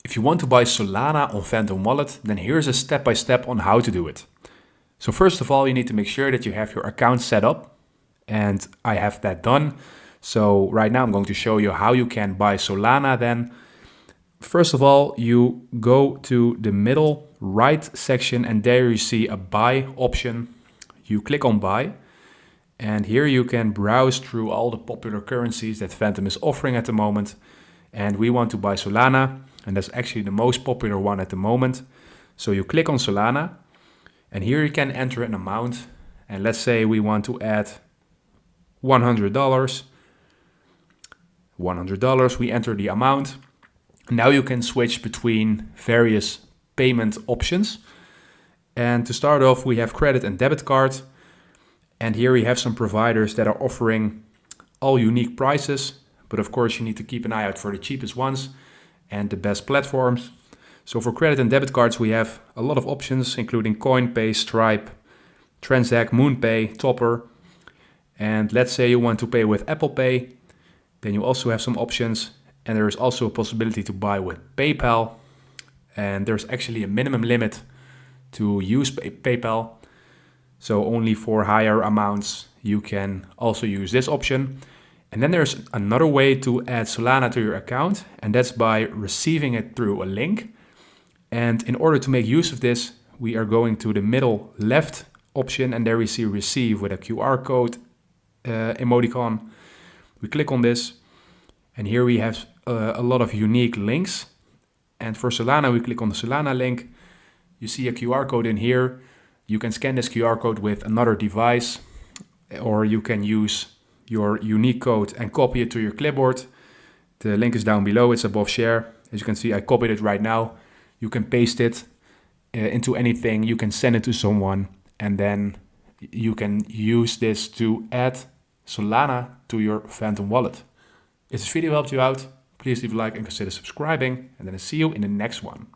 If you want to buy Solana on Phantom Wallet, then here's a step-by-step on how to do it. So first of all, you need to make sure that you have your account set up, and I have that done. So right now I'm going to show you how you can buy Solana then. First of all, you go to the middle right section and there you see a buy option. You click on buy and here you can browse through all the popular currencies that Phantom is offering at the moment. And we want to buy Solana, and that's actually the most popular one at the moment. So you click on Solana and here you can enter an amount. And let's say we want to add $100. We enter the amount. Now you can switch between various payment options. And to start off, we have credit and debit card. And here we have some providers that are offering all unique prices. But of course, you need to keep an eye out for the cheapest ones and the best platforms. So for credit and debit cards, we have a lot of options, including CoinPay, Stripe, Transact, MoonPay, Topper. And let's say you want to pay with Apple Pay. Then you also have some options. And there is also a possibility to buy with PayPal. And there's actually a minimum limit to use PayPal. So only for higher amounts, you can also use this option. And then there's another way to add Solana to your account, and that's by receiving it through a link. And in order to make use of this, we are going to the middle left option, and there we see receive with a QR code emoticon. We click on this, and here we have a lot of unique links. And for Solana, we click on the Solana link. You see a QR code in here. You can scan this QR code with another device, or you can use your unique code and copy it to your clipboard. The link is down below, it's above share. As you can see, I copied it right now. You can paste it into anything, you can send it to someone, and then you can use this to add Solana to your Phantom wallet. If this video helped you out, please leave a like and consider subscribing, and then I'll see you in the next one.